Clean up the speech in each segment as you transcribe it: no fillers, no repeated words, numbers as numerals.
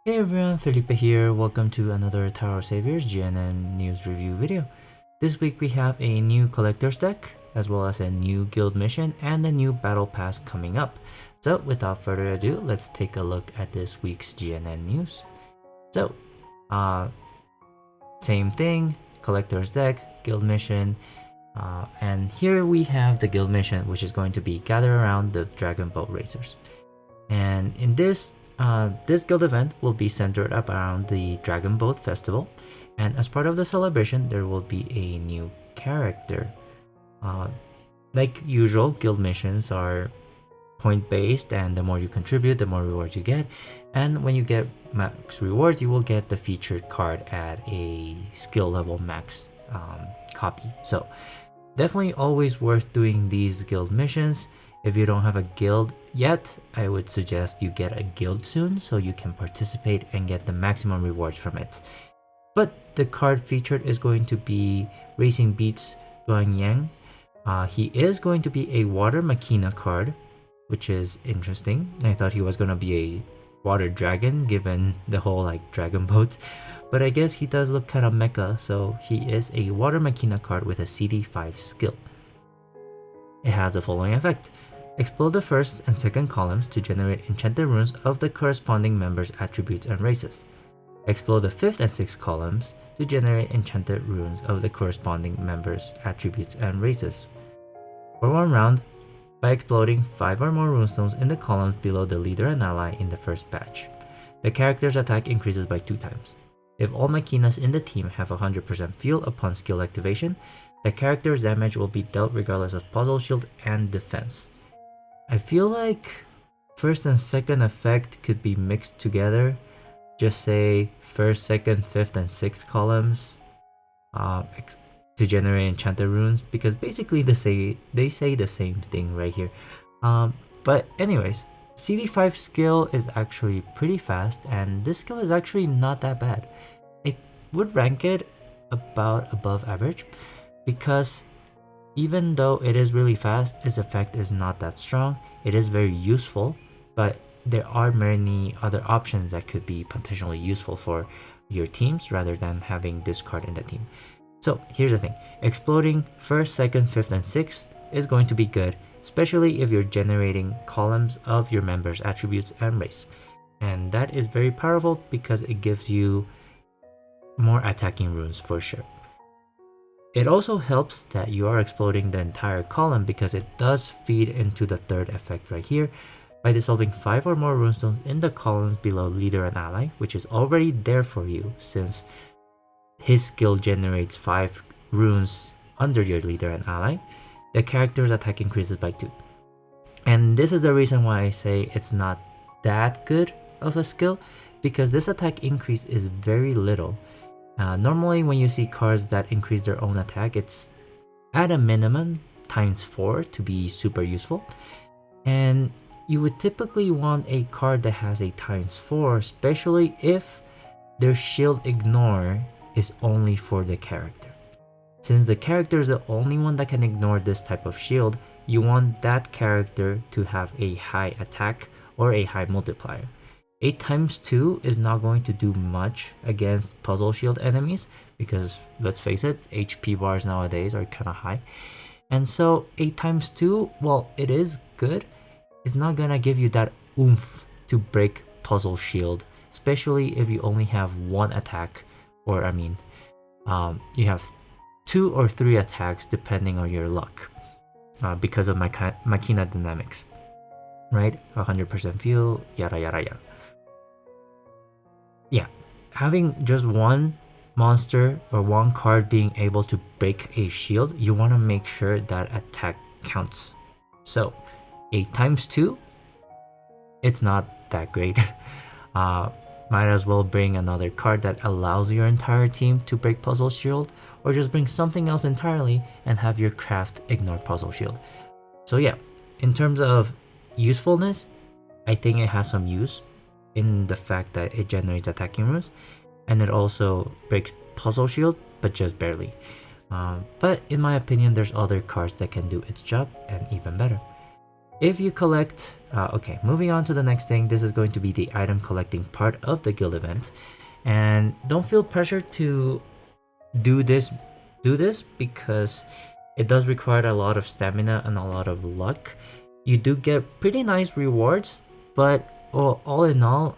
Hey everyone, Felipe here. Welcome to another Tower of Saviors GNN news review video. This week we have a new collector's deck, as well as a new guild mission and a new battle pass coming up. So without further ado, let's take a look at this week's GNN news. So, same thing, collector's deck, guild mission, and here we have the guild mission, which is going to be gather around the Dragon Boat Racers. And in this guild event will be centered around the Dragon Boat Festival, and as part of the celebration, there will be a new character. Like usual, guild missions are point based, and the more you contribute, the more rewards you get. And when you get max rewards, you will get the featured card at a skill level max copy. So definitely always worth doing these guild missions. If you don't have a guild yet, I would suggest you get a guild soon so you can participate and get the maximum rewards from it. But the card featured is going to be Racing Beats Guang Yang. He is going to be a Water Machina card, which is interesting. I thought he was going to be a water dragon given the whole like dragon boat, but I guess he does look kind of mecha, so he is a Water Machina card with a CD5 skill. It has the following effect. Explode the first and second columns to generate enchanted runes of the corresponding members' attributes and races. Explode the fifth and sixth columns to generate enchanted runes of the corresponding members' attributes and races. For one round, by exploding 5 or more runestones in the columns below the leader and ally in the first batch. The character's attack increases by 2 times. If all machinas in the team have 100% fuel upon skill activation, the character's damage will be dealt regardless of puzzle shield and defense. I feel like first and second effect could be mixed together. Just say first, second, fifth, and sixth columns to generate enchanted runes, because basically they say the same thing right here. But anyways, CD5 skill is actually pretty fast, and this skill is actually not that bad. I would rank it about above average, because even though it is really fast, its effect is not that strong. It is very useful, but there are many other options that could be potentially useful for your teams rather than having this card in the team. So here's the thing, exploding first, second, fifth, and sixth is going to be good, especially if you're generating columns of your members' attributes and race. And that is very powerful because it gives you more attacking runes for sure. It also helps that you are exploding the entire column because it does feed into the third effect right here by dissolving 5 or more runestones in the columns below leader and ally, which is already there for you since his skill generates 5 runes under your leader and ally. The character's attack increases by 2. And this is the reason why I say it's not that good of a skill, because this attack increase is very little. Normally when you see cards that increase their own attack, it's at a minimum times 4 to be super useful. And you would typically want a card that has a times 4, especially if their shield ignore is only for the character. Since the character is the only one that can ignore this type of shield, you want that character to have a high attack or a high multiplier. 8 times 2 is not going to do much against puzzle shield enemies because, let's face it, HP bars nowadays are kind of high. And so 8 times 2, while it is good, it's not gonna give you that oomph to break puzzle shield, especially if you only have 1 attack, or you have 2 or 3 attacks depending on your luck, because of machina dynamics, right? 100% fuel, yada yada yada. Yeah, having just one monster or one card being able to break a shield, you want to make sure that attack counts. So 8 times 2, it's not that great. Might as well bring another card that allows your entire team to break puzzle shield, or just bring something else entirely and have your craft ignore puzzle shield. So yeah, in terms of usefulness, I think it has some use in the fact that it generates attacking runes, and it also breaks puzzle shield, but just barely. But in my opinion, there's other cards that can do its job and even better. if you collect, okay, moving on to the next thing, this is going to be the item collecting part of the guild event. And don't feel pressure to do this because it does require a lot of stamina and a lot of luck. You do get pretty nice rewards, but all in all,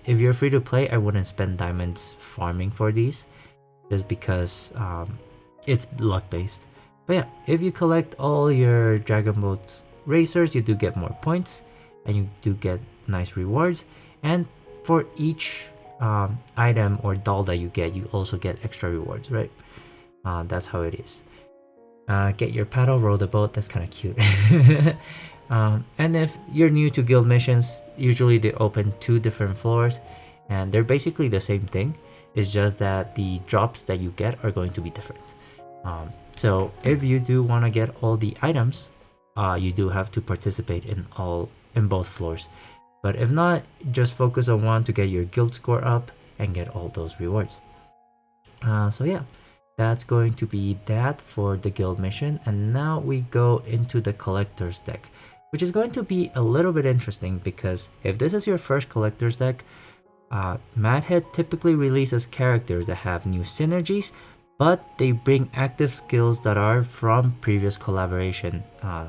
if you're free to play, I wouldn't spend diamonds farming for these, just because it's luck based. But yeah, if you collect all your Dragon Boat racers, you do get more points, and you do get nice rewards. And for each item or doll that you get, you also get extra rewards, right? That's how it is. Get your paddle, row the boat. That's kind of cute. And if you're new to guild missions, usually they open 2 different floors, and they're basically the same thing. It's just that the drops that you get are going to be different. So if you do want to get all the items, you do have to participate in both floors. But if not, just focus on one to get your guild score up and get all those rewards. So yeah, that's going to be that for the guild mission. And now we go into the collector's deck, which is going to be a little bit interesting, because if this is your first collector's deck, Madhead typically releases characters that have new synergies, but they bring active skills that are from previous collaboration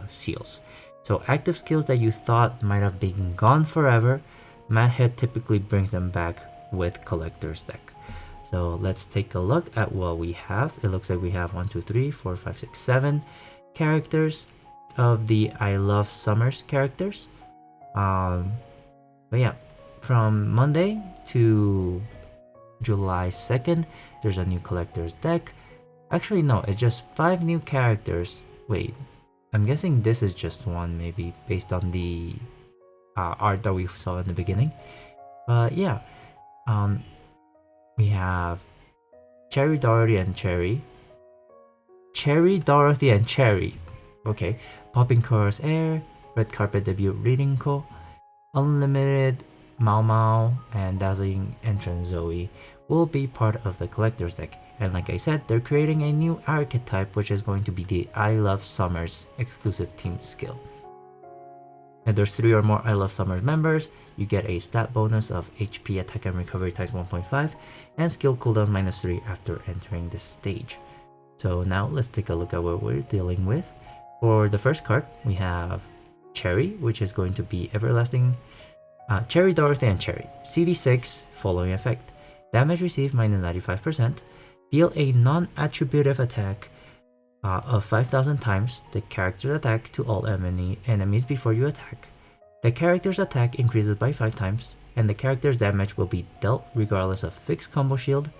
seals. So active skills that you thought might have been gone forever, Madhead typically brings them back with collector's deck. So let's take a look at what we have. It looks like we have 1, 2, 3, 4, 5, 6, 7 characters of the I Love Summers characters. But yeah, from Monday to July 2nd, there's a new collector's deck. Actually, no, it's just 5 new characters. Wait, I'm guessing this is just one, maybe based on the art that we saw in the beginning. But yeah, we have Cherry, Dorothy, and Cherry. Cherry, Dorothy, and Cherry. Okay. Popping Chorus Air, Red Carpet Debut Reading Co, Unlimited, Mau Mau, and Dazzling Entrance Zoe will be part of the collector's deck. And like I said, they're creating a new archetype, which is going to be the I Love Summers exclusive team skill. If there's 3 or more I Love Summers members, you get a stat bonus of HP, attack, and recovery times 1.5, and skill cooldown -3 after entering this stage. So now let's take a look at what we're dealing with. For the first card, we have Cherry, which is going to be Everlasting Cherry, Dorothy, and Cherry. CD6, following effect. Damage received -95%. Deal a non-attributive attack of 5,000 times the character's attack to all enemies before you attack. The character's attack increases by 5 times, and the character's damage will be dealt regardless of fixed combo shield,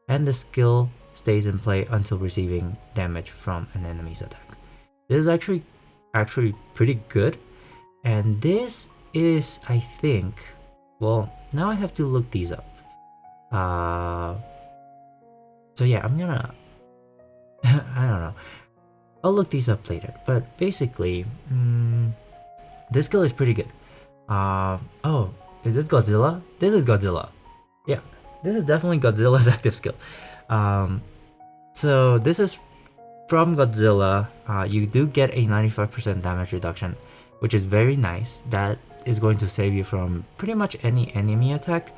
and the skill stays in play until receiving damage from an enemy's attack. This is actually pretty good, and this is, I think, well, now I have to look these up. So yeah, I'm gonna I don't know, I'll look these up later, but basically this skill is pretty good. Oh, is this Godzilla? This is Godzilla. Yeah, this is definitely Godzilla's active skill. So this is from Godzilla. You do get a 95% damage reduction, which is very nice. That is going to save you from pretty much any enemy attack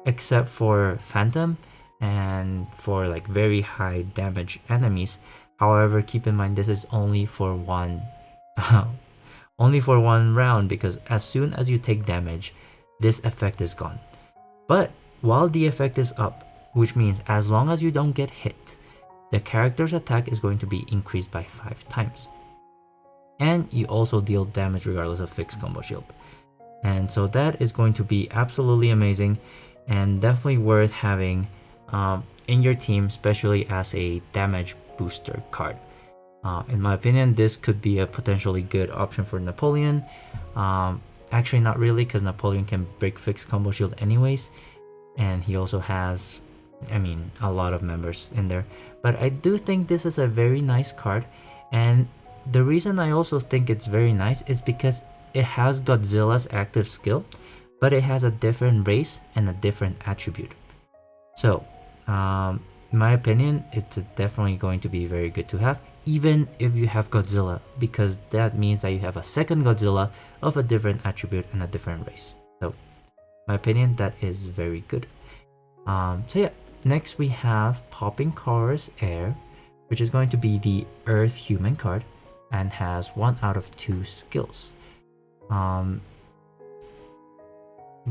except for Phantom and for like very high damage enemies. However, keep in mind this is only for one round, because as soon as you take damage, this effect is gone. But while the effect is up, which means as long as you don't get hit, the character's attack is going to be increased by 5 times. And you also deal damage regardless of fixed combo shield. And so that is going to be absolutely amazing and definitely worth having in your team, especially as a damage booster card. In my opinion, this could be a potentially good option for Napoleon. Actually, not really, because Napoleon can break fixed combo shield anyways, and he also has, I mean, a lot of members in there. But I do think this is a very nice card, and the reason I also think it's very nice is because it has Godzilla's active skill, but it has a different race and a different attribute. So, in my opinion, it's definitely going to be very good to have. even if you have Godzilla, because that means that you have a second Godzilla of a different attribute and a different race. So, my opinion, that is very good. So yeah, next we have Popping Chorus Air, which is going to be the Earth Human card and has 1 out of 2 skills. But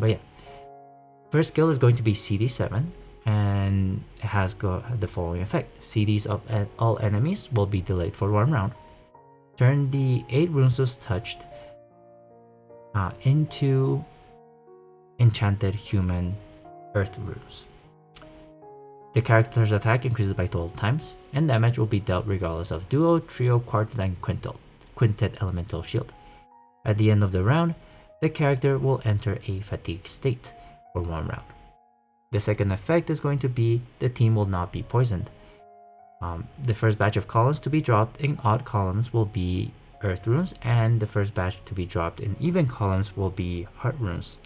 yeah, first skill is going to be CD7, and it has got the following effect. CDs of all enemies will be delayed for 1 round. Turn the 8 runes touched into enchanted human earth runes. The character's attack increases by 12 times, and damage will be dealt regardless of duo, trio, quartet, and quintet elemental shield. At the end of the round, the character will enter a fatigue state for 1 round. The second effect is going to be the team will not be poisoned. The first batch of columns to be dropped in odd columns will be earth runes, and the first batch to be dropped in even columns will be heart runes.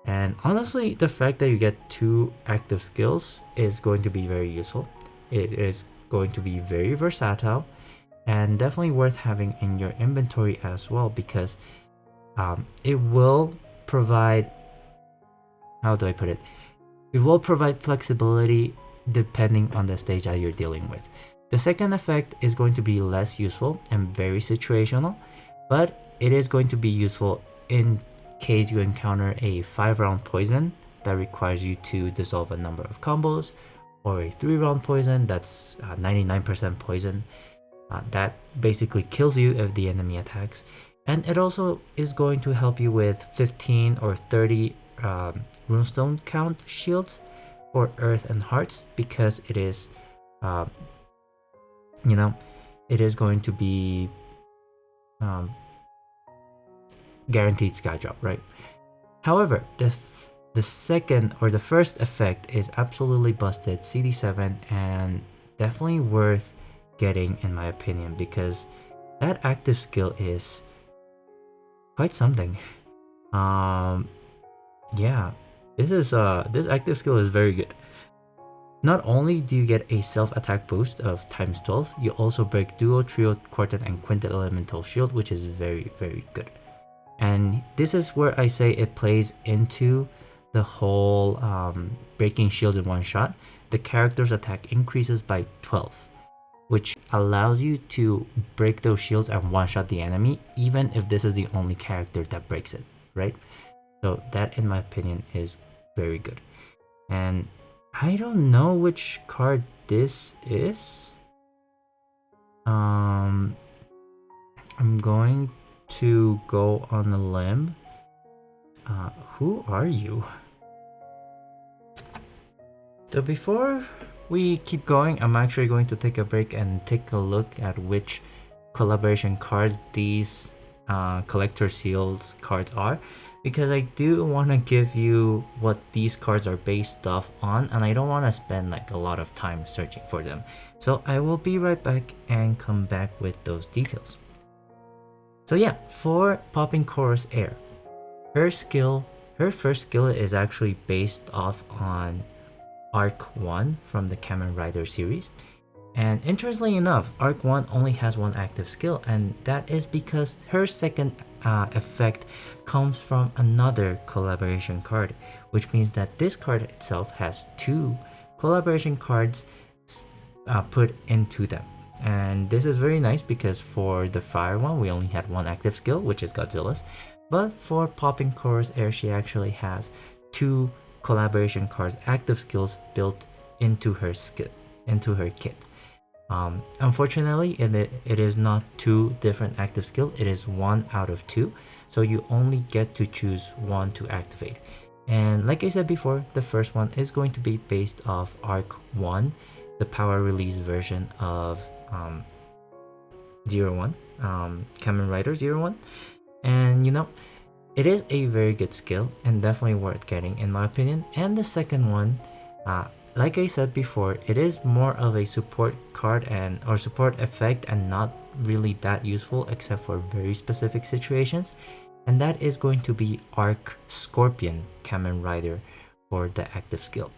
And honestly, the fact that you get 2 active skills is going to be very useful. It is going to be very versatile and definitely worth having in your inventory as well, because it will provide, how do I put it? It will provide flexibility depending on the stage that you're dealing with. The second effect is going to be less useful and very situational, but it is going to be useful in case you encounter a 5-round poison that requires you to dissolve a number of combos, or a 3-round poison that's 99% poison that basically kills you if the enemy attacks. And it also is going to help you with 15 or 30 runestone count shields for earth and hearts, because it is it is going to be guaranteed sky drop, right? However, the second or the first effect is absolutely busted CD7 and definitely worth getting in my opinion, because that active skill is quite something. Yeah, this active skill is very good. Not only do you get a self-attack boost of times 12, you also break duo, trio, quartet, and quintet elemental shield, which is very, very good. And this is where I say it plays into the whole breaking shields in one shot. The character's attack increases by 12, which allows you to break those shields and one-shot the enemy, even if this is the only character that breaks it, right? So that, in my opinion, is very good. And I don't know which card this is. I'm going to go on a limb. Who are you? So before we keep going, I'm actually going to take a break and take a look at which collaboration cards these collector seals cards are, because I do want to give you what these cards are based off on, and I don't want to spend like a lot of time searching for them. So I will be right back and come back with those details. So yeah, for Popping Chorus Air, her first skill is actually based off on Arc 1 from the Kamen Rider series. And interestingly enough, Arc 1 only has 1 active skill, and that is because her second effect comes from another collaboration card, which means that this card itself has 2 collaboration cards put into them. And this is very nice, because for the fire one we only had 1 active skill, which is Godzilla's, but for Popping Chorus Air she actually has 2 collaboration cards active skills built into her kit. Unfortunately, it is not 2 different active skills, it is 1 out of 2, so you only get to choose 1 to activate. And like I said before, the first one is going to be based off Arc 1, the power release version of 01, Kamen Rider 01. And it is a very good skill and definitely worth getting in my opinion. And the second one, like I said before, it is more of a support card or support effect, and not really that useful except for very specific situations, and that is going to be Arc Scorpion Kamen Rider for the active skill.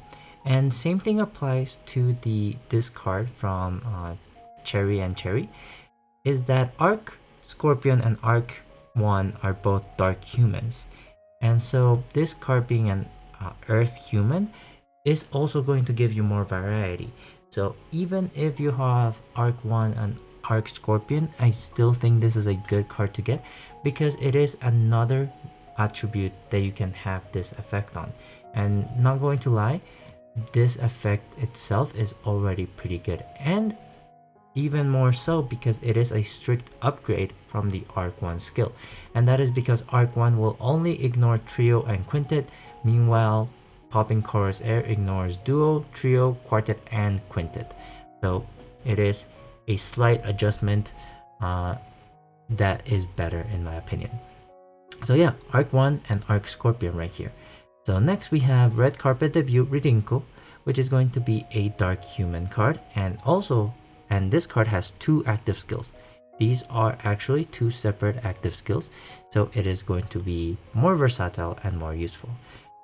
And same thing applies to this card from cherry and cherry is that Arc Scorpion and Arc 1 are both dark humans. And so this card being an earth human is also going to give you more variety. So even if you have Arc 1 and Arc Scorpion, I still think this is a good card to get because it is another attribute that you can have this effect on. And not going to lie, this effect itself is already pretty good, and even more so because it is a strict upgrade from the Arc 1 skill, and that is because Arc 1 will only ignore trio and quintet. Meanwhile, Popping Chorus Air ignores duo, trio, quartet, and quintet. So it is a slight adjustment that is better in my opinion. So yeah, Arc 1 and Arc Scorpion right here. So next we have Red Carpet Debut Ridinko, which is going to be a dark human card, and this card has 2 active skills. These are actually 2 separate active skills, so it is going to be more versatile and more useful.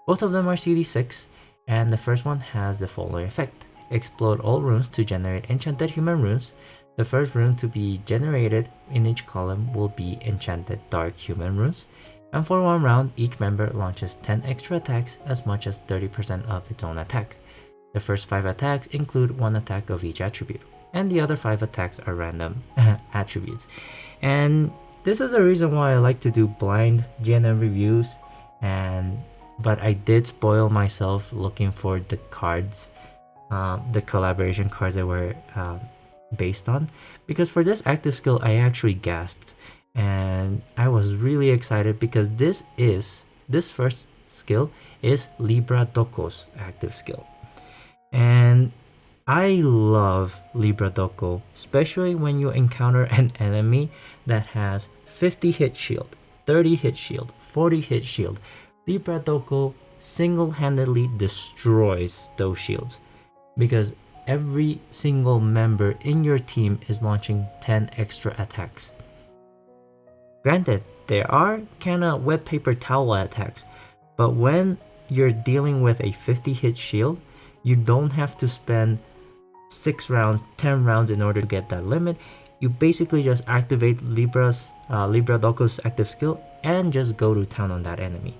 Both of them are CD6, and the first one has the following effect. Explode all runes to generate enchanted human runes. The first rune to be generated in each column will be enchanted dark human runes. And for 1 round, each member launches 10 extra attacks, as much as 30% of its own attack. The first 5 attacks include 1 attack of each attribute, and the other 5 attacks are random attributes. And this is the reason why I like to do blind GNN reviews, but I did spoil myself looking for the cards, the collaboration cards that were based on, because for this active skill I actually gasped. And I was really excited because this first skill is Libra Doko's active skill. And I love Libra Doko, especially when you encounter an enemy that has 50 hit shield, 30 hit shield, 40 hit shield. Libra Doko single-handedly destroys those shields because every single member in your team is launching 10 extra attacks. Granted, there are kinda wet paper towel attacks, but when you're dealing with a 50 hit shield, you don't have to spend 6 rounds, 10 rounds in order to get that limit. You basically just activate Libra Doko's active skill and just go to town on that enemy.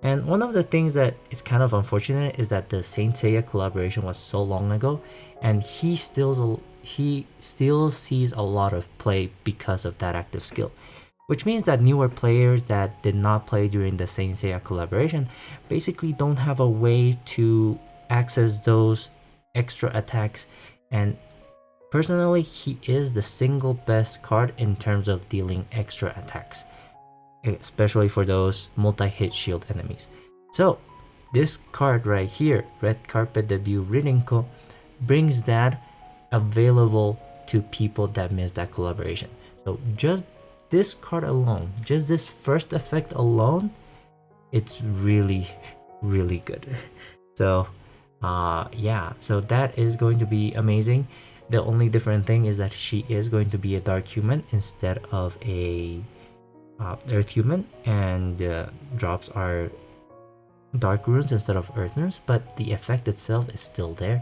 And one of the things that is kind of unfortunate is that the Saint Seiya collaboration was so long ago, and he still sees a lot of play because of that active skill. Which means that newer players that did not play during the Saint Seiya collaboration basically don't have a way to access those extra attacks. And personally, he is the single best card in terms of dealing extra attacks, especially for those multi-hit shield enemies. So this card right here, Red Carpet Debut Ridinko, brings that available to people that missed that collaboration. So just this card alone, just this first effect alone, it's really, really good. So yeah, so that is going to be amazing. The only different thing is that she is going to be a dark human instead of a earth human, and drops are dark runes instead of earth runes, but the effect itself is still there,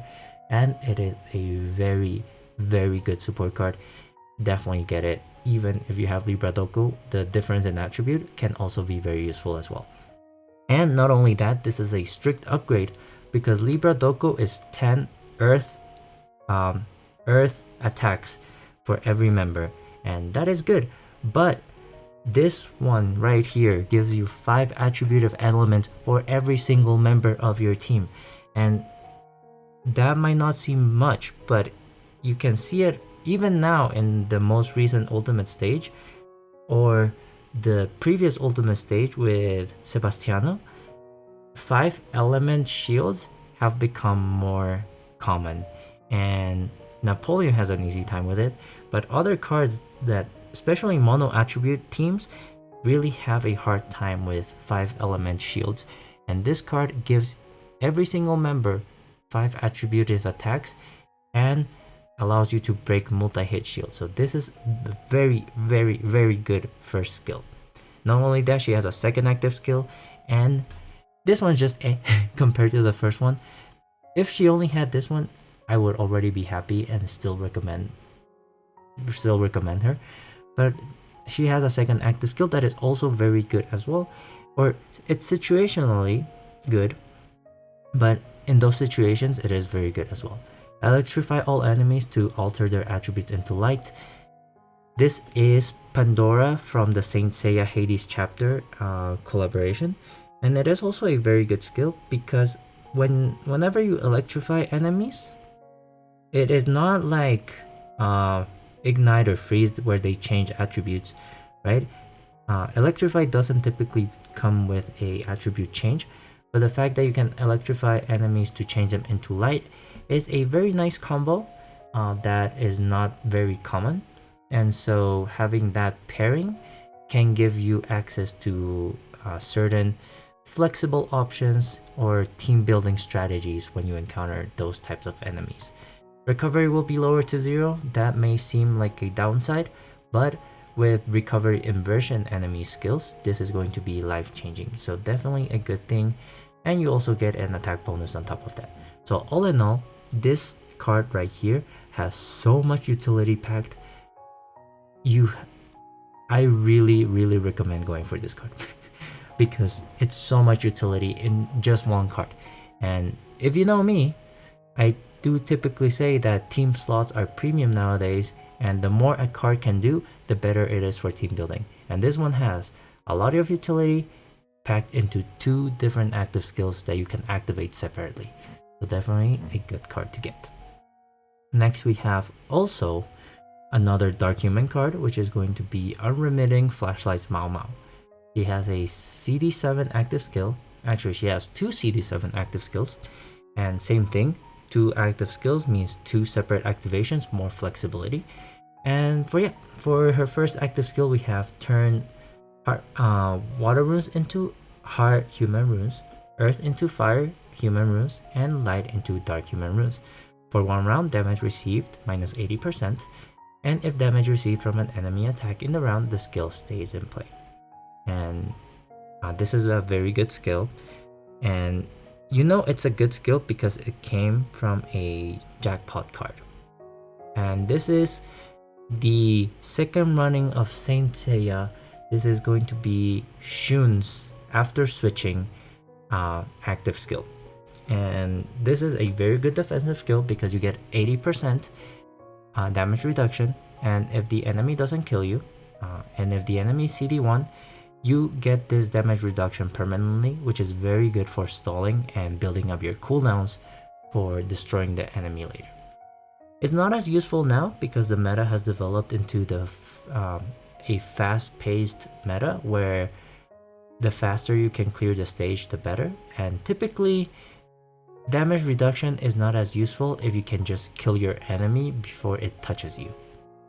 and it is a very, very good support card. Definitely get it. Even if you have Libra Doko, the difference in attribute can also be very useful as well. And not only that, this is a strict upgrade because Libra Doko is 10 earth attacks for every member, and that is good. But this one right here gives you 5 attributive elements for every single member of your team, and that might not seem much, but you can see it even now in the most recent ultimate stage or the previous ultimate stage with Sebastiano. 5 element shields have become more common, and Napoleon has an easy time with it, but other cards that, especially mono attribute teams, really have a hard time with 5 element shields, and this card gives every single member 5 attributive attacks and allows you to break multi-hit shields. So this is a very, very, very good first skill. Not only that, she has a second active skill, and this one's just compared to the first one. If she only had this one, I would already be happy and still recommend still recommend her. But she has a second active skill that is also very good as well, or it's situationally good, but in those situations it is very good as well. Electrify all enemies to alter their attributes into light. This is Pandora from the Saint Seiya Hades chapter collaboration, and it is also a very good skill because whenever you electrify enemies, it is not like ignite or freeze where they change attributes, right? Electrify doesn't typically come with a attribute change, but the fact that you can electrify enemies to change them into light is a very nice combo that is not very common. And so having that pairing can give you access to certain flexible options or team building strategies when you encounter those types of enemies. Recovery will be lower to 0. That may seem like a downside, but with recovery inversion enemy skills, this is going to be life changing. So definitely a good thing, and you also get an attack bonus on top of that. So all in all, this card right here has so much utility packed. I really recommend going for this card because it's so much utility in just one card. And if you know me, I do typically say that team slots are premium nowadays, and the more a card can do, the better it is for team building. And this one has a lot of utility packed into 2 different active skills that you can activate separately. So definitely a good card to get. Next we have also another Dark Human card, which is going to be Unremitting Flashlight's Mao Mao. She has a CD7 active skill. Actually, she has 2 CD7 active skills. And same thing, 2 active skills means 2 separate activations, more flexibility. And for her first active skill, we have turn water runes into heart human runes, earth into fire human runes, and light into dark human runes. For 1 round, damage received minus 80%, and if damage received from an enemy attack in the round, the skill stays in play. And this is a very good skill, and you know it's a good skill because it came from a jackpot card. And this is the second running of Saint Seiya. This is going to be Shun's after switching active skill. And this is a very good defensive skill because you get 80% damage reduction, and if the enemy doesn't kill you, and if the enemy is CD1, you get this damage reduction permanently, which is very good for stalling and building up your cooldowns for destroying the enemy later. It's not as useful now because the meta has developed into a fast-paced meta where the faster you can clear the stage, the better. And typically, damage reduction is not as useful if you can just kill your enemy before it touches you.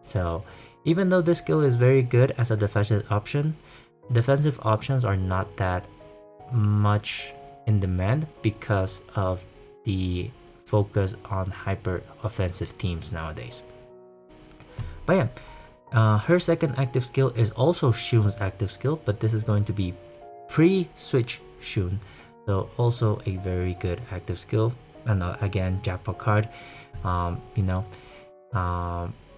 So even though this skill is very good as a defensive option, defensive options are not that much in demand because of the focus on hyper offensive teams nowadays. But yeah, her second active skill is also Shun's active skill, but this is going to be pre-switch Shun. So also a very good active skill, and again jackpot card.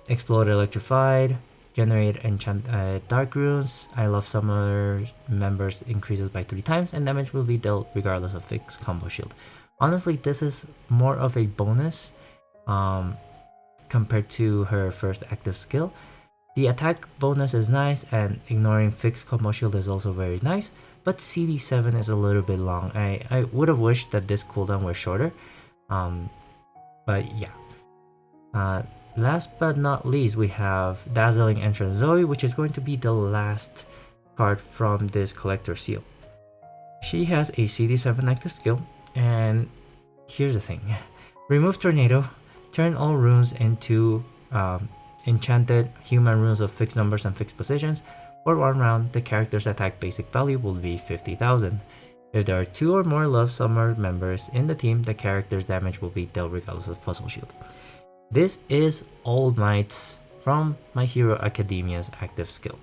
Explode electrified, generate enchant dark runes. I love summoner members increases by 3 times, and damage will be dealt regardless of fixed combo shield. Honestly, this is more of a bonus compared to her first active skill. The attack bonus is nice, and ignoring fixed combo shield is also very nice, but CD7 is a little bit long. I would have wished that this cooldown were shorter, but yeah. Last but not least, we have Dazzling Entrance Zoe, which is going to be the last card from this collector seal. She has a CD7 active skill, and here's the thing. Remove Tornado, turn all runes into enchanted human runes of fixed numbers and fixed positions. For 1 round, the character's attack basic value will be 50,000. If there are 2 or more Love Summer members in the team, the character's damage will be dealt regardless of puzzle shield. This is All Might's from My Hero Academia's active skill.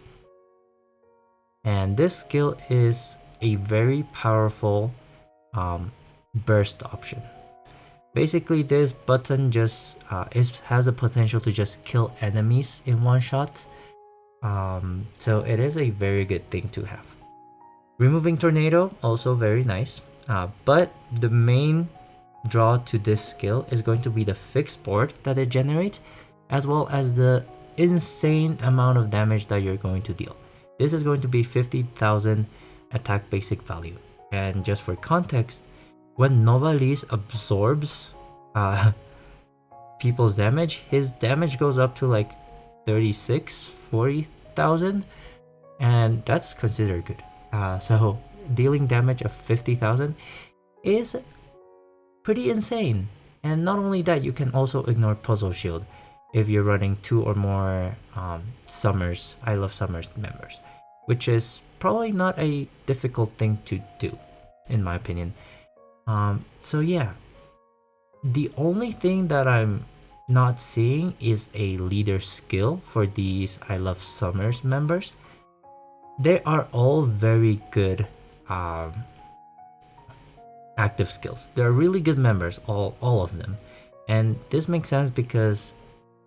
And this skill is a very powerful burst option. Basically, this button just has a potential to just kill enemies in one shot. So it is a very good thing to have. Removing Tornado, also very nice. But the main draw to this skill is going to be the fixed board that it generates, as well as the insane amount of damage that you're going to deal. This is going to be 50,000 attack basic value. And just for context, when Novalis absorbs people's damage, his damage goes up to like 40,000, and that's considered good. So dealing damage of 50,000 is pretty insane. And not only that, you can also ignore Puzzle Shield if you're running 2 or more Summers, I Love Summers members, which is probably not a difficult thing to do, in my opinion. So yeah, the only thing that I'm not seeing is a leader skill for these I Love Summers members. They are all very good active skills. They're really good members, all of them. And this makes sense because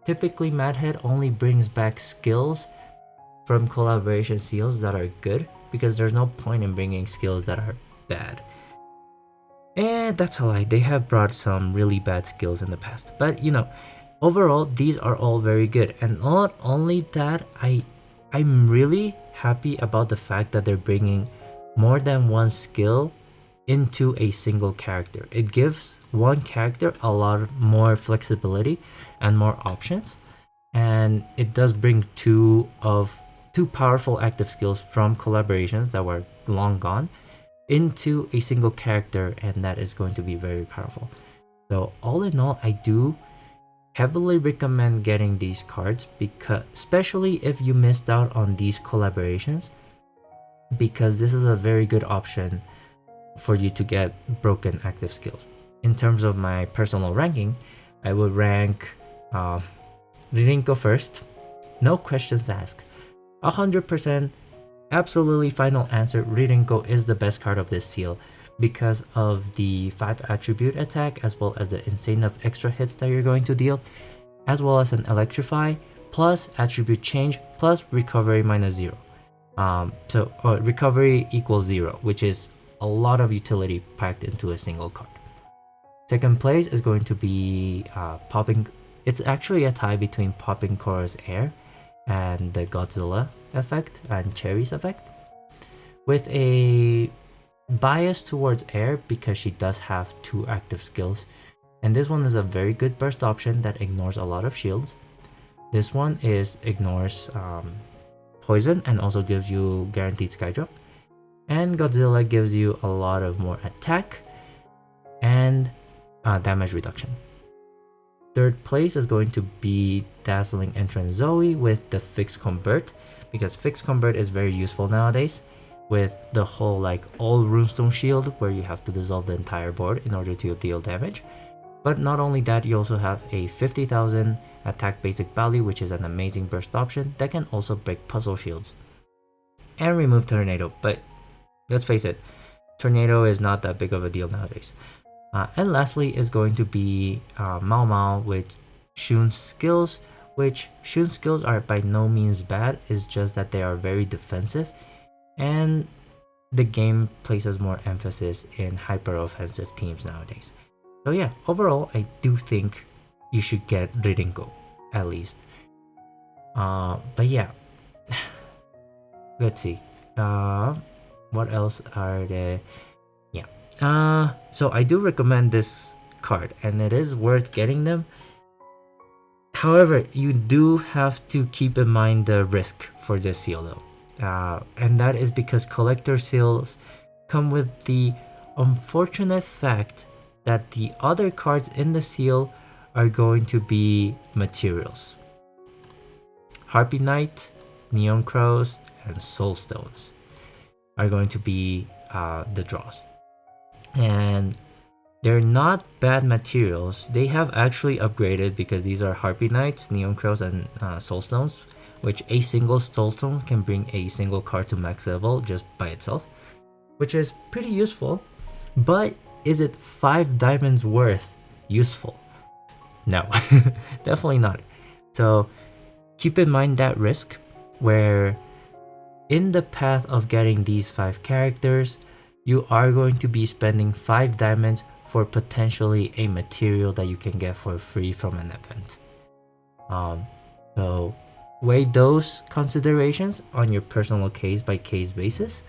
typically Madhead only brings back skills from collaboration seals that are good, because there's no point in bringing skills that are bad. And that's a lie, they have brought some really bad skills in the past. But you know, overall, these are all very good. And not only that, I'm really happy about the fact that they're bringing more than one skill into a single character. It gives one character a lot more flexibility and more options, and it does bring two powerful active skills from collaborations that were long gone into a single character, and that is going to be very powerful. So all in all, I do heavily recommend getting these cards, because especially if you missed out on these collaborations, because this is a very good option for you to get broken active skills. In terms of my personal ranking, I would rank Ririnko first, no questions asked. 100% absolutely final answer, Ririnko is the best card of this seal because of the 5 attribute attack, as well as the insane of extra hits that you're going to deal, as well as an electrify plus attribute change plus recovery -0. So recovery equals 0, which is a lot of utility packed into a single card. Second place is going to be Popping. It's actually a tie between Popping Cora's Air and the Godzilla effect and Cherry's effect, with a bias towards Air because she does have 2 active skills. And this one is a very good burst option that ignores a lot of shields. This one ignores poison and also gives you guaranteed sky drop. And Godzilla gives you a lot of more attack and damage reduction. Third place is going to be Dazzling Entrance Zoe with the Fixed Convert, because Fixed Convert is very useful nowadays with the whole like all runestone shield where you have to dissolve the entire board in order to deal damage. But not only that, you also have a 50,000 attack basic value, which is an amazing burst option that can also break puzzle shields. And remove Tornado, but let's face it, Tornado is not that big of a deal nowadays. And lastly is going to be Mao Mao with Shun's skills, which Shun's skills are by no means bad, it's just that they are very defensive, and the game places more emphasis in hyper-offensive teams nowadays. So yeah, overall, I do think you should get Ririnko, at least. But yeah, let's see. What else are there? Yeah. So I do recommend this card, and it is worth getting them. However, you do have to keep in mind the risk for this seal though. And that is because collector seals come with the unfortunate fact that the other cards in the seal are going to be materials. Harpy Knight, Neon Crows, and Soul Stones are going to be the draws. And they're not bad materials. They have actually upgraded because these are Harpy Knights, Neon Crows, and Soul Stones, which a single Soul Stone can bring a single card to max level just by itself, which is pretty useful. But is it 5 diamonds worth useful? No, definitely not. So keep in mind that risk, where in the path of getting these 5 characters, you are going to be spending 5 diamonds for potentially a material that you can get for free from an event. So weigh those considerations on your personal case by case basis,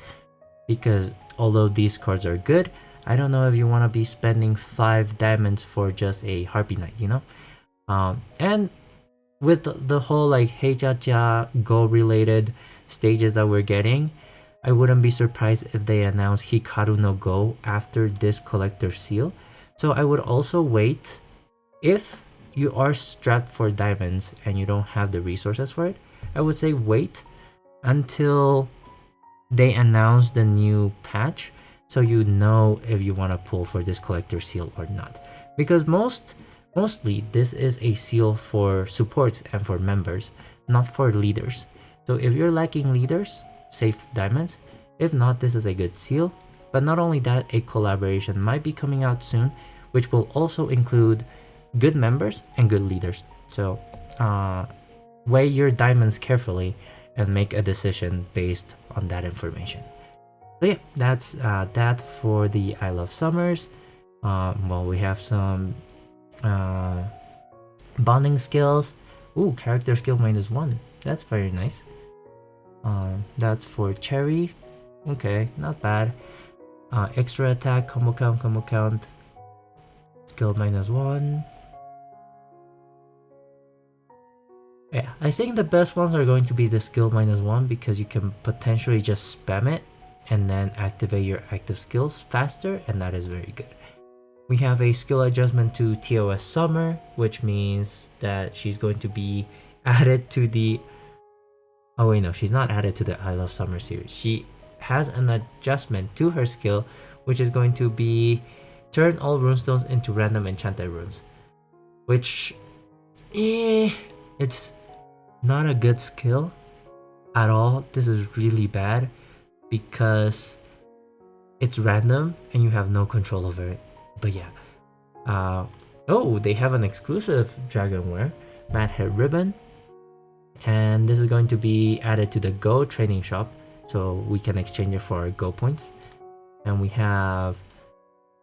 because although these cards are good, I don't know if you want to be spending 5 diamonds for just a Harpy Knight, you know? And with the whole like Heijaja Go related stages that we're getting, I wouldn't be surprised if they announce Hikaru no Go after this collector seal. So I would also wait. If you are strapped for diamonds and you don't have the resources for it, I would say wait until they announce the new patch, so you know if you want to pull for this collector seal or not. Because mostly this is a seal for supports and for members, not for leaders. So if you're lacking leaders, save diamonds. If not, this is a good seal. But not only that, a collaboration might be coming out soon, which will also include good members and good leaders. So weigh your diamonds carefully and make a decision based on that information. So yeah, that's that for the I Love Summers. Well, we have some bonding skills. Ooh, character skill -1. That's very nice. That's for Cherry. Okay, not bad. Extra attack, combo count. Skill -1. Yeah, I think the best ones are going to be the skill -1, because you can potentially just spam it and then activate your active skills faster, and that is very good. We have a skill adjustment to TOS Summer, which means that she's going to be added to the... Oh wait, no, she's not added to the I Love Summer series. She has an adjustment to her skill, which is going to be turn all runestones into random enchanted runes. Which, it's not a good skill at all. This is really bad because it's random and you have no control over it. But yeah. Oh, they have an exclusive Dragonware, Mad Head Ribbon. And this is going to be added to the Go training shop, so we can exchange it for our Go points. And we have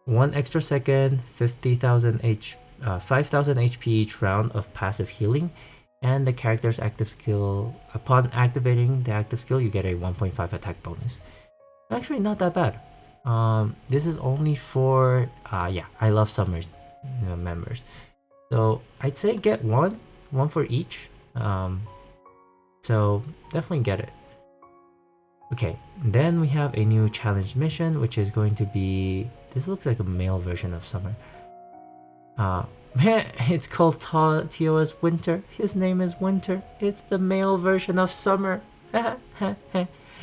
1 extra second, 5,000 HP each round of passive healing, and the character's active skill. Upon activating the active skill, you get a 1.5 attack bonus. Actually, not that bad. This is only for yeah, I Love Summers members. So I'd say get one for each. So definitely get it. Okay, then we have a new challenge mission, which is going to be... This looks like a male version of Summer. It's called TOS Winter. His name is Winter. It's the male version of Summer.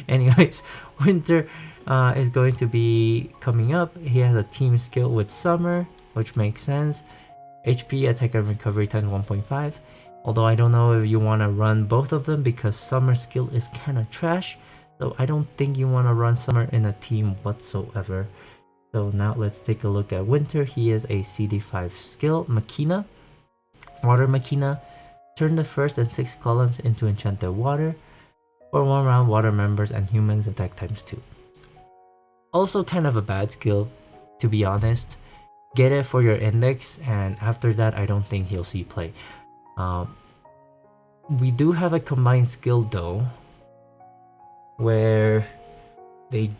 Anyways, Winter is going to be coming up. He has a team skill with Summer, which makes sense. HP, attack and recovery times 1.5. Although I don't know if you want to run both of them, because Summer skill is kind of trash. So I don't think you want to run Summer in a team whatsoever. So now let's take a look at Winter. He is a CD5 skill, Machina, Water Machina. Turn the first and 6 columns into enchanted water. For 1 round, water members and humans attack times 2. Also kind of a bad skill, to be honest. Get it for your index, and after that I don't think he'll see play. We do have a combined skill though, where they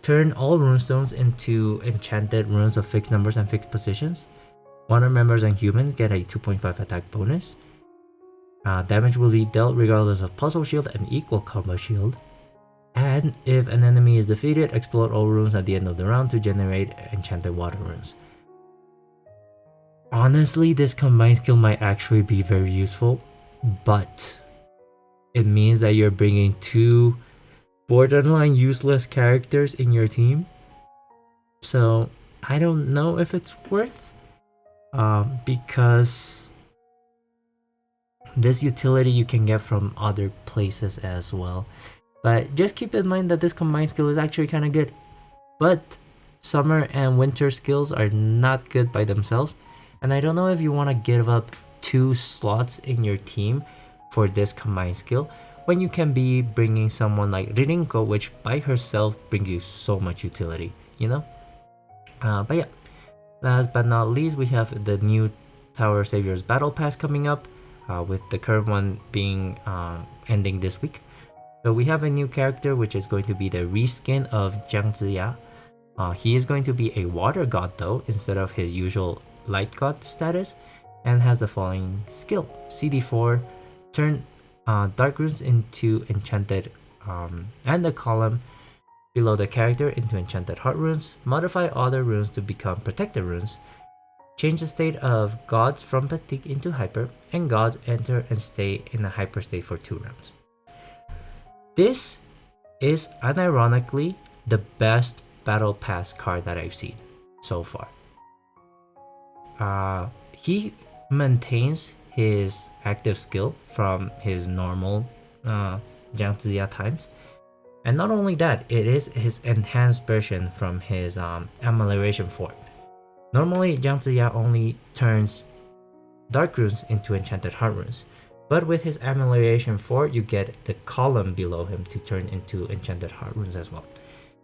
turn all runestones into enchanted runes of fixed numbers and fixed positions. Water members and humans get a 2.5 attack bonus. Damage will be dealt regardless of puzzle shield and equal combo shield. And if an enemy is defeated, explode all runes at the end of the round to generate enchanted water runes. Honestly, this combined skill might actually be very useful, but it means that you're bringing 2 borderline useless characters in your team. So I don't know if it's worth, because this utility you can get from other places as well. But just keep in mind that this combined skill is actually kind of good. But Summer and Winter skills are not good by themselves, And I don't know if you want to give up 2 slots in your team for this combined skill when you can be bringing someone like Ririnko, which by herself brings you so much utility, you know? But yeah, last but not least, we have the new Tower Saviors Battle Pass coming up, with the current one being ending this week. So we have a new character, which is going to be the reskin of Jiang Ziya. He is going to be a water god though, instead of his usual light god status, and has the following skill: CD4, turn dark runes into enchanted, and the column below the character into enchanted heart runes, modify other runes to become protected runes, change the state of gods from fatigue into hyper, and gods enter and stay in a hyper state for 2 rounds. This is unironically the best battle pass card that I've seen so far. He maintains his active skill from his normal Jiang Ziya times, and not only that, it is his enhanced version from his amelioration form. Normally, Jiang Ziya only turns dark runes into enchanted heart runes, but with his amelioration 4, you get the column below him to turn into enchanted heart runes as well.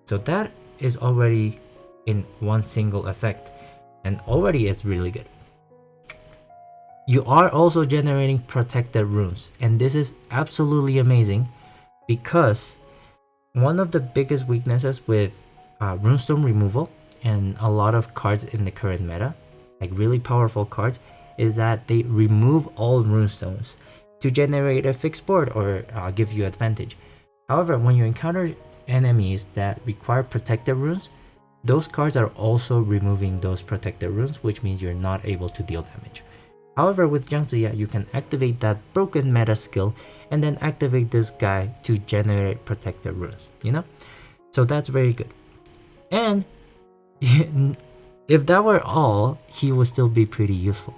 So that is already in one single effect, and already it's really good. You are also generating protected runes, and this is absolutely amazing because one of the biggest weaknesses with runestone removal and a lot of cards in the current meta, like really powerful cards, is that they remove all runestones to generate a fixed board or give you advantage. However, when you encounter enemies that require protected runes, those cards are also removing those protected runes, which means you're not able to deal damage. However, with Jiang Ziya, you can activate that broken meta skill and then activate this guy to generate protected runes, you know? So that's very good. And if that were all, he would still be pretty useful.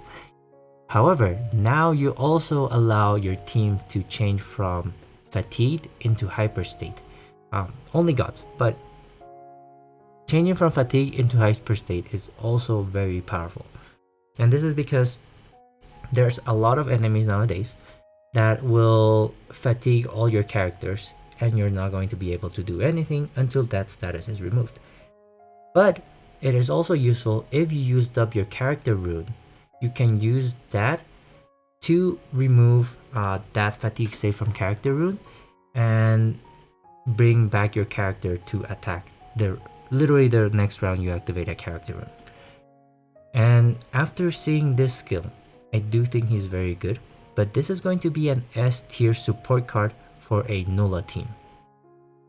However, now you also allow your team to change from fatigued into hyper state. Only gods, but changing from fatigue into hyper state is also very powerful. And this is because there's a lot of enemies nowadays that will fatigue all your characters, and you're not going to be able to do anything until that status is removed. But it is also useful if you used up your character rune. You can use that to remove that fatigue state from character rune and bring back your character to attack literally the next round you activate a character rune. And after seeing this skill, I do think he's very good, but this is going to be an S tier support card for a Nulla team.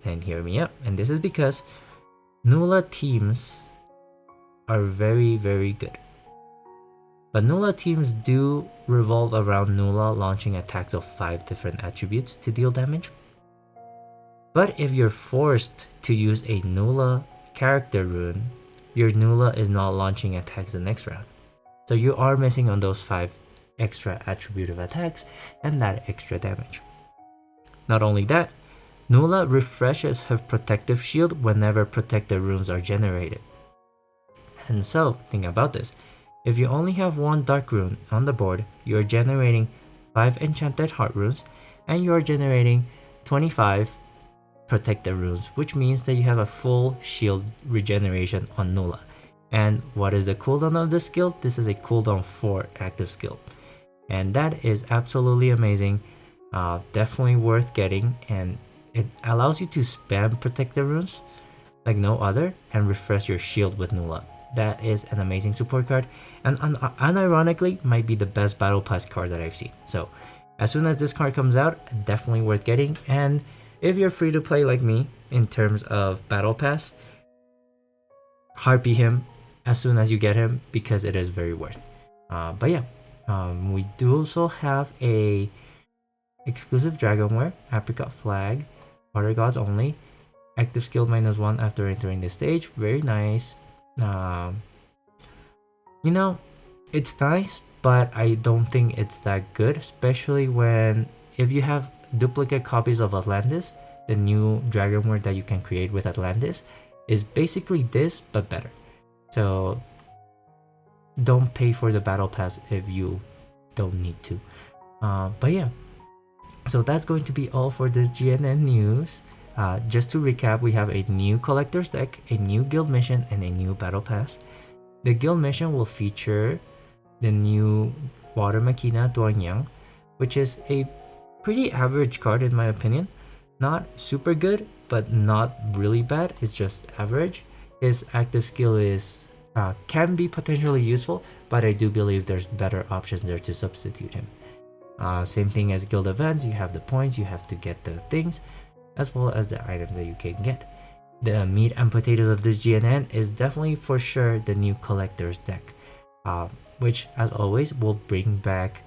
And hear me out, and this is because Nulla teams are very, very good. But Nulla teams do revolve around Nulla launching attacks of 5 different attributes to deal damage. But if you're forced to use a Nulla character rune, your Nulla is not launching attacks the next round. So you are missing on those 5 extra attributive attacks and that extra damage. Not only that, Nulla refreshes her protective shield whenever protected runes are generated. And so, think about this. If you only have 1 dark rune on the board, you are generating 5 enchanted heart runes, and you are generating 25 protected runes, which means that you have a full shield regeneration on Nulla. And what is the cooldown of this skill? This is a cooldown 4 active skill. And that is absolutely amazing. Definitely worth getting, and it allows you to spam protected runes like no other and refresh your shield with Nulla. That is an amazing support card, and unironically might be the best battle pass card that I've seen. So as soon as this card comes out, definitely worth getting. And if you're free to play like me in terms of battle pass, harpy him as soon as you get him because it is very worth. But yeah, we do also have a exclusive Dragonware, Apricot Flag, Water Gods only, active skill -1 after entering the stage. Very nice. You know, it's nice, but I don't think it's that good, especially when if you have duplicate copies of Atlantis, the new Dragonware that you can create with Atlantis is basically this but better. So don't pay for the battle pass if you don't need to. But yeah, so that's going to be all for this GNN news. Just to recap, we have a new collector's deck, a new guild mission, and a new battle pass. The guild mission will feature the new Water Machina Duanyang, which is a pretty average card in my opinion. Not super good, but not really bad. It's just average. His active skill is can be potentially useful, but I do believe there's better options there to substitute him. Same thing as guild events, you have the points, you have to get the things, as well as the items that you can get. The meat and potatoes of this GNN is definitely for sure the new collector's deck, which as always will bring back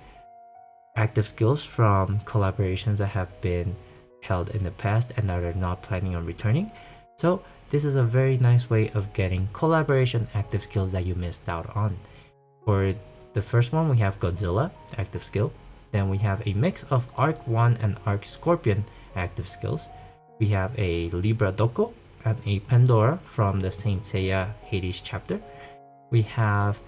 active skills from collaborations that have been held in the past and that are not planning on returning. So this is a very nice way of getting collaboration active skills that you missed out on. For the first one, we have Godzilla active skill. Then we have a mix of Arc 1 and Arc Scorpion active skills. We have a Libra Doko and a Pandora from the Saint Seiya Hades chapter. We have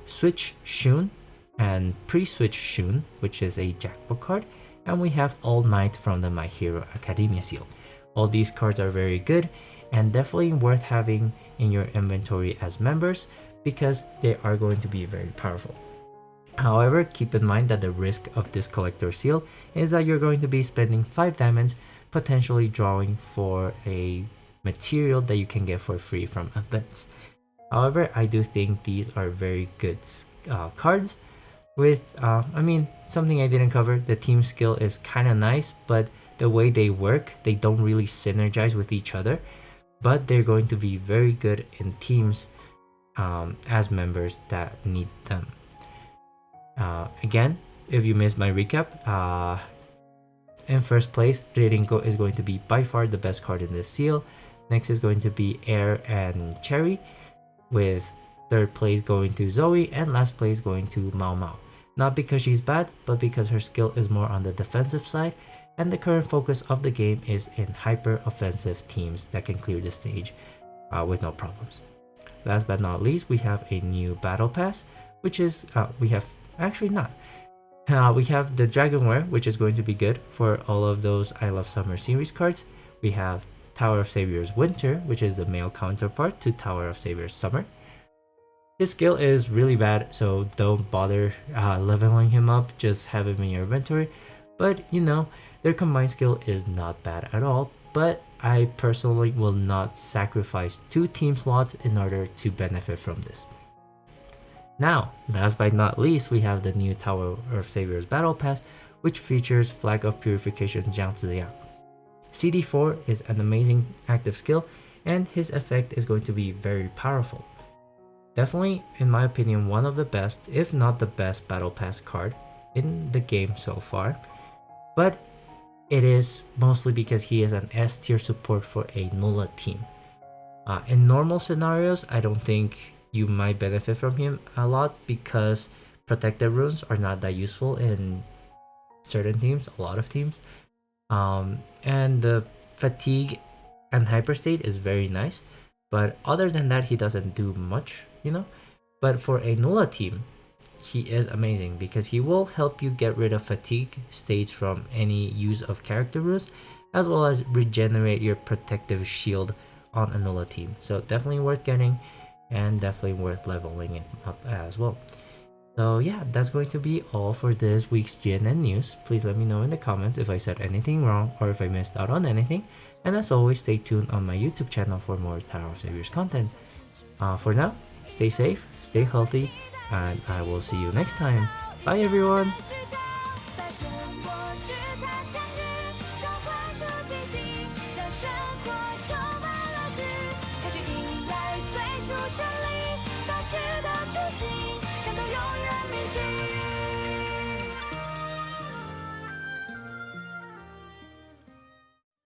Switch Shun and Pre-Switch Shun, which is a jackpot card. And we have All Might from the My Hero Academia seal. All these cards are very good and definitely worth having in your inventory as members because they are going to be very powerful. However, keep in mind that the risk of this collector seal is that you're going to be spending 5 diamonds, potentially drawing for a material that you can get for free from events. However, I do think these are very good cards. With, something I didn't cover, the team skill is kind of nice, but the way they work, they don't really synergize with each other, but they're going to be very good in teams as members that need them. Again, if you missed my recap, in first place, Ririnko is going to be by far the best card in this seal. Next is going to be Air and Cherry, with third place going to Zoe, and last place going to Mao Mao. Not because she's bad, but because her skill is more on the defensive side, and the current focus of the game is in hyper-offensive teams that can clear the stage with no problems. Last but not least, we have a new battle pass, which is, we have the Dragonware, which is going to be good for all of those I Love Summer series cards. We have Tower of Savior's Winter, which is the male counterpart to Tower of Savior's Summer. His skill is really bad, so don't bother leveling him up, just have him in your inventory. But their combined skill is not bad at all, but I personally will not sacrifice 2 team slots in order to benefit from this. Now, last but not least, we have the new Tower of Savior's Battle Pass, which features Flag of Purification Jiang Ziyang. CD4 is an amazing active skill, and his effect is going to be very powerful. Definitely, in my opinion, one of the best, if not the best battle pass card in the game so far. But it is mostly because he is an S tier support for a Nulla team. In normal scenarios, I don't think you might benefit from him a lot because protected runes are not that useful in certain teams, a lot of teams. And the fatigue and hyperstate is very nice. But other than that, he doesn't do much, But for a Nulla team, he is amazing because he will help you get rid of fatigue states from any use of character runes, as well as regenerate your protective shield on a Nulla team. So definitely worth getting and definitely worth leveling it up as well. So yeah, that's going to be all for this week's GNN news. Please let me know in the comments if I said anything wrong or if I missed out on anything. And as always, stay tuned on my YouTube channel for more Tower of Saviors content. For now, stay safe, stay healthy, and I will see you next time. Bye everyone!